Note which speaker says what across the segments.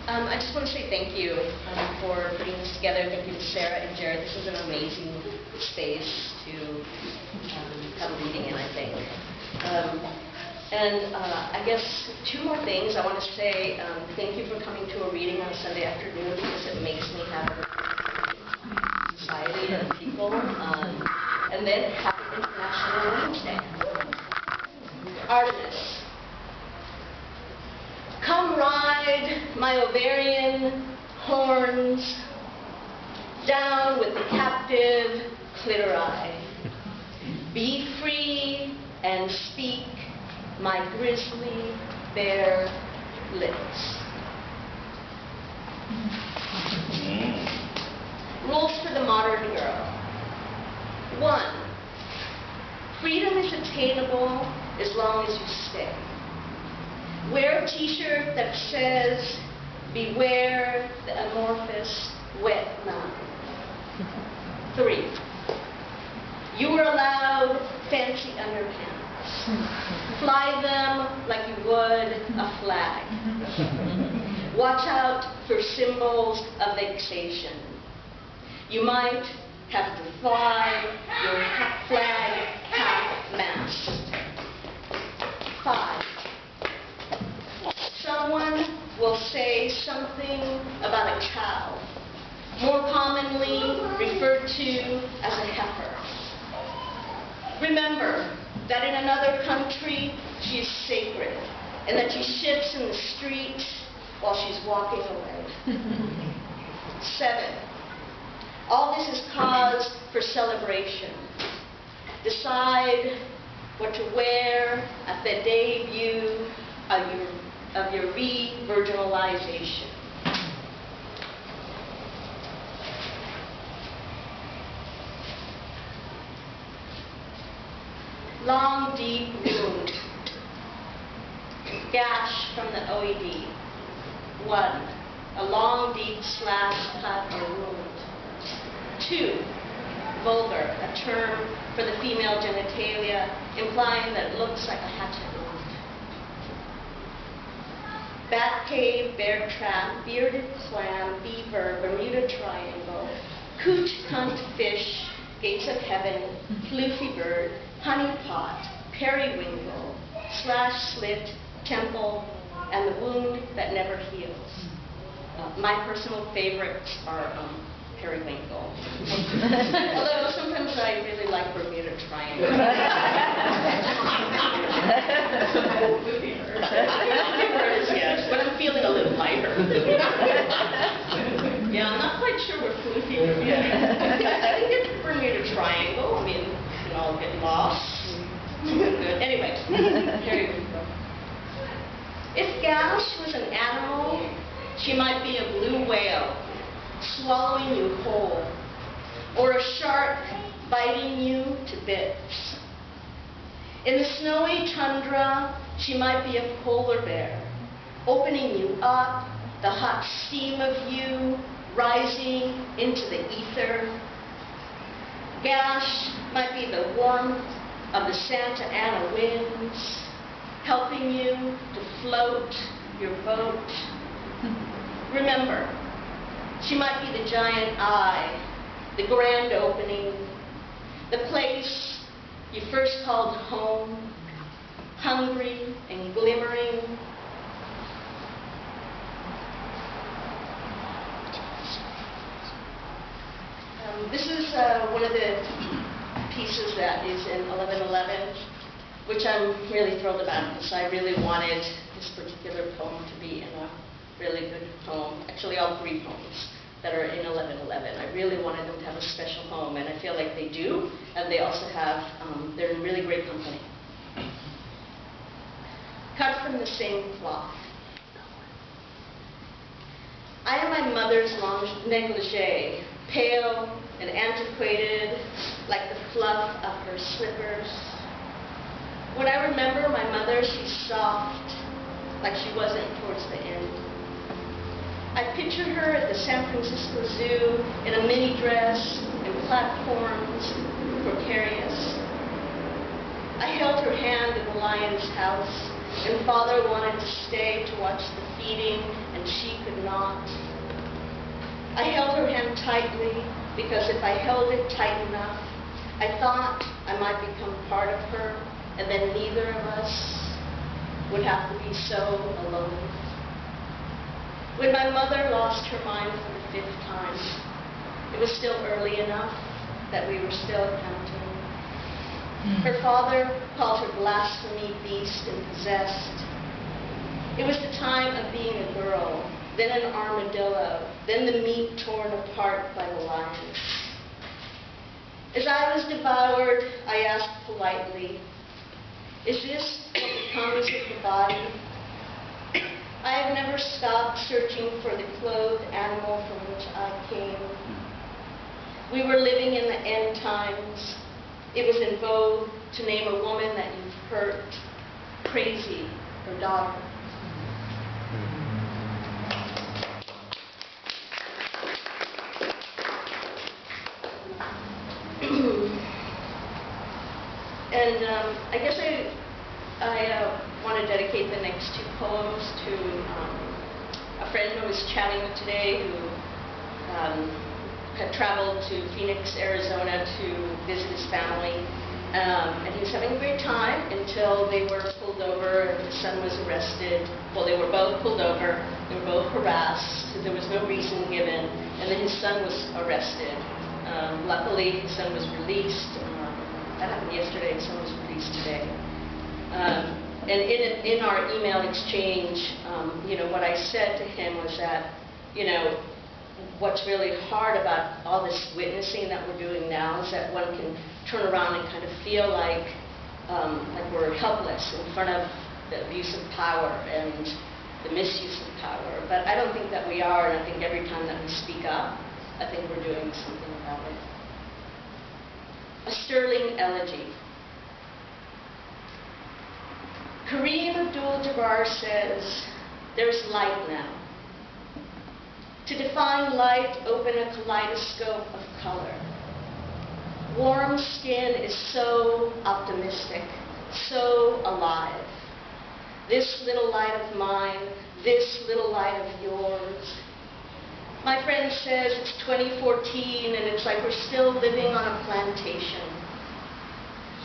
Speaker 1: I just want to say thank you for putting this together. Thank you to Sarah and Jered. This is an amazing space to have a reading in, I think. I guess two more things. I want to say thank you for coming to a reading on a Sunday afternoon, because it makes me have a society of people. And then happy International Women's Day. Artemis. Come ride my ovarian horns down with the captive clitori. Be free and speak my grisly bare lips. Rules for the modern girl. 1. Freedom is attainable as long as you stay. Wear a t-shirt that says, beware the amorphous wet mouth. 3. You are allowed fancy underpants. Fly them like you would a flag. Watch out for symbols of vexation. You might have to fly your flag half-mast. 5. Someone will say something about a cow, more commonly referred to as a heifer. Remember that in another country she is sacred, and that she shits in the street while she's walking away. 7. All this is cause for celebration. Decide what to wear at the debut of your re-virginalization. Long, deep wound. Gash from the OED. 1. A long, deep slash, cut, or wound. 2. Vulgar, a term for the female genitalia, implying that it looks like a hatchet wound. Bat cave, bear trap, bearded clam, beaver, Bermuda Triangle, cooch, cunt, fish, gates of heaven, floofy bird, honey pot, periwinkle, slash, slit, temple, and the wound that never heals. My personal favorites are periwinkle. Although sometimes I really like Bermuda Triangle. Yes, but I'm feeling a little lighter. Yeah, I'm not quite sure where floofy is yet. I think it's Bermuda Triangle. I mean, you can all get lost. Anyway, periwinkle. If Gash was an animal, she might be a blue whale, swallowing you whole, or a shark biting you to bits. In the snowy tundra, she might be a polar bear, opening you up, the hot steam of you rising into the ether. Gash might be the warmth of the Santa Ana winds, helping you to float your boat. Remember, she might be the giant eye, the grand opening, the place you first called home, hungry and glimmering. This is one of the pieces that is in 1111, which I'm really thrilled about, because I really wanted this particular poem to be in a really good poem. Actually, all 3 poems that are in 1111. I really wanted them to have a special home, and I feel like they do, and they also have, they're in really great company. Cut from the same cloth. I am my mother's long negligee, pale and antiquated, like the fluff of her slippers. When I remember my mother, she's soft, like she wasn't towards the end. I picture her at the San Francisco Zoo in a mini dress and platforms, precarious. I held her hand in the lion's house and Father wanted to stay to watch the feeding, and she could not. I held her hand tightly, because if I held it tight enough, I thought I might become part of her, and then neither of us would have to be so alone. When my mother lost her mind for the 5th time, it was still early enough that we were still counting. Her father called her blasphemy, beast, and possessed. It was the time of being a girl, then an armadillo, then the meat torn apart by the lions. As I was devoured, I asked politely, "Is this what becomes of the body?" I have never stopped searching for the clothed animal from which I came. We were living in the end times. It was in vogue to name a woman that you've hurt crazy or daughter. And I guess I want to dedicate the next 2 poems to a friend who I was chatting with today who had traveled to Phoenix, Arizona to visit his family. And he was having a great time until they were pulled over and his son was arrested. Well, they were both pulled over, they were both harassed, there was no reason given, and then his son was arrested. Luckily, his son was released. That happened yesterday, his son was released today. And in our email exchange, what I said to him was that, what's really hard about all this witnessing that we're doing now is that one can turn around and kind of feel like we're helpless in front of the abuse of power and the misuse of power. But I don't think that we are, and I think every time that we speak up, I think we're doing something about it. A sterling elegy. Kareem Abdul-Jabbar says, "There's light now." To define light, open a kaleidoscope of color. Warm skin is so optimistic, so alive. This little light of mine, this little light of yours. My friend says it's 2014 and it's like we're still living on a plantation.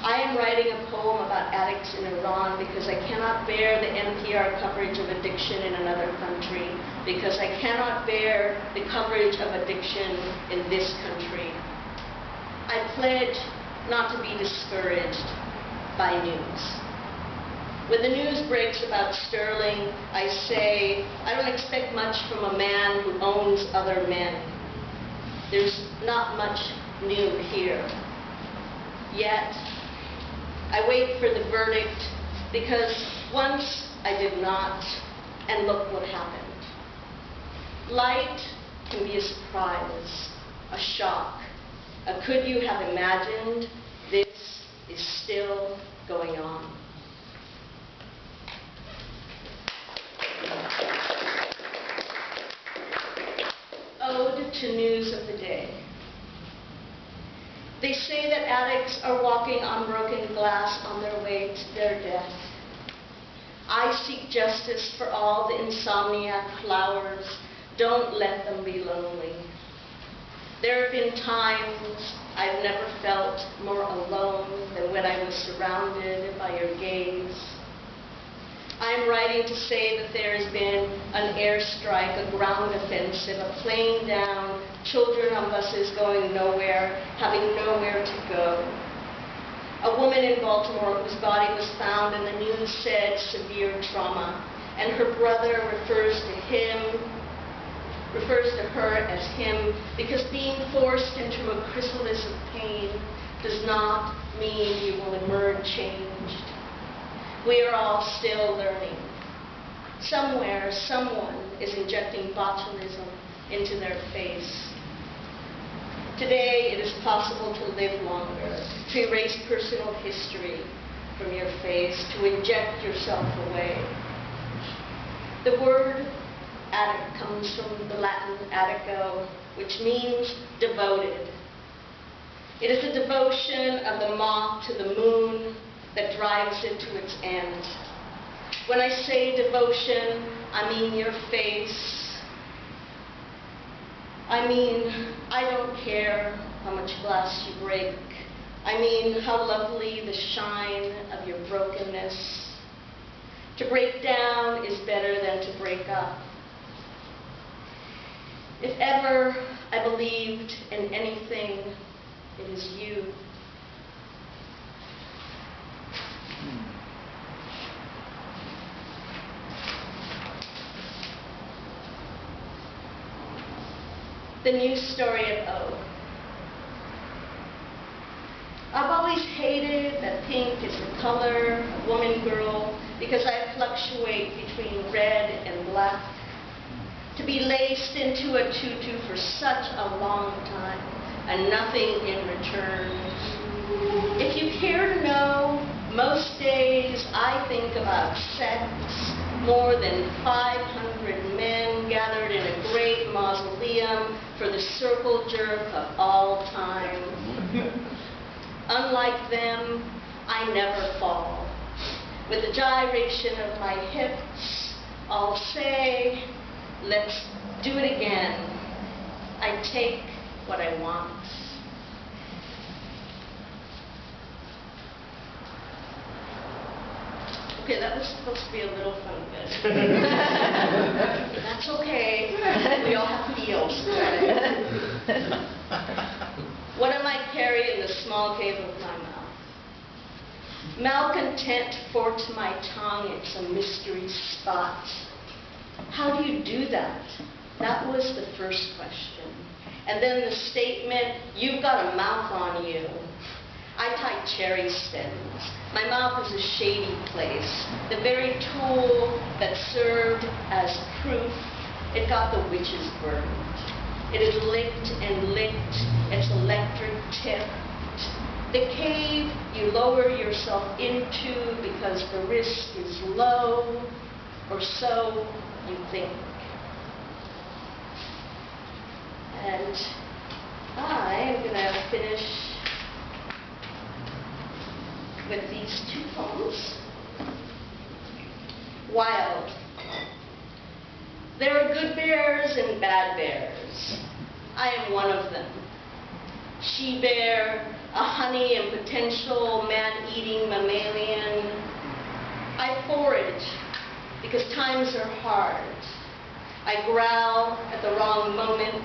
Speaker 1: I am writing a poem about addicts in Iran because I cannot bear the NPR coverage of addiction in another country, because I cannot bear the coverage of addiction in this country. I pledge not to be discouraged by news. When the news breaks about Sterling, I say, I don't expect much from a man who owns other men. There's not much new here. Yet, I wait for the verdict because once I did not, and look what happened. Light can be a surprise, a shock, a could you have imagined, this is still going on. Ode to news of the day. They say that addicts are walking on broken glass on their way to their death. I seek justice for all the insomniac flowers. Don't let them be lonely. There have been times I've never felt more alone than when I was surrounded by your gaze. I'm writing to say that there has been an airstrike, a ground offensive, a plane down, children on buses going nowhere, having nowhere to go. A woman in Baltimore whose body was found and the news said severe trauma, and her brother refers to her as him, because being forced into a chrysalis of pain does not mean you will emerge changed. We are all still learning. Somewhere, someone is injecting botulism into their face. Today, it is possible to live longer, to erase personal history from your face, to inject yourself away. The word addict comes from the Latin attico, which means devoted. It is the devotion of the moth to the moon that drives it to its end. When I say devotion, I mean your face. I mean, I don't care how much glass you break. I mean, how lovely the shine of your brokenness. To break down is better than to break up. If ever I believed in anything, it is you. The new story of O. I've always hated that pink is the color of woman girl because I fluctuate between red and black. To be laced into a tutu for such a long time and nothing in return. If you care to know, most days I think about sex. More than 500 men gathered in a great mausoleum for the circle jerk of all time. Unlike them, I never fall. With the gyration of my hips, I'll say, let's do it again. I take what I want. Okay, that was supposed to be a little fun bit. That's okay. We all have feels. What am I carrying in the small cave of my mouth? Malcontent forks my tongue. It's a mystery spot. How do you do that? That was the first question. And then the statement, you've got a mouth on you. I tie cherry stems. My mouth is a shady place. The very tool that served as proof, it got the witches burned. It is licked and licked, its electric tipped. The cave you lower yourself into because the risk is low, or so you think. And I am going to finish with these two poems. Wild. There are good bears and bad bears. I am one of them. She-bear, a honey and potential man-eating mammalian. I forage because times are hard. I growl at the wrong moment.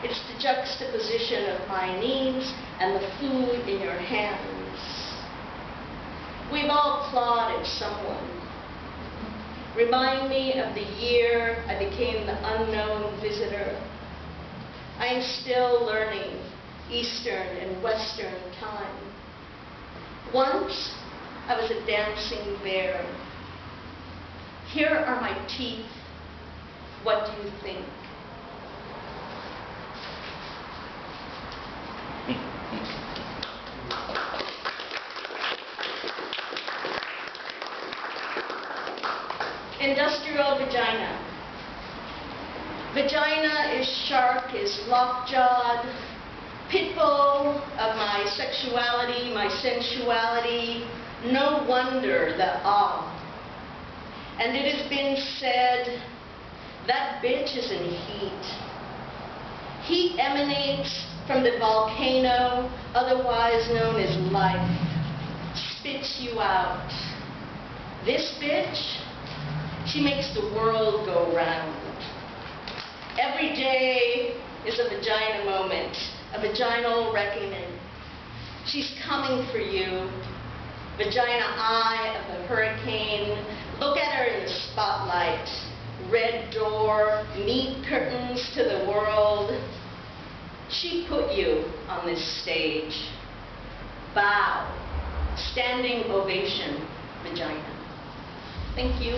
Speaker 1: It's the juxtaposition of my needs and the food in your hands. We've all clawed at someone. Remind me of the year I became the unknown visitor. I am still learning Eastern and Western time. Once, I was a dancing bear. Here are my teeth. What do you think? Industrial vagina. Vagina is shark, is lockjawed, pitbull of my sexuality, my sensuality. No wonder the awe. And it has been said, that bitch is in heat. Heat emanates from the volcano, otherwise known as life. Spits you out. This bitch, she makes the world go round. Every day is a vagina moment, a vaginal reckoning. She's coming for you. Vagina eye of the hurricane. Look at her in the spotlight. Red door, meat curtains to the world. She put you on this stage. Bow. Standing ovation, vagina. Thank you.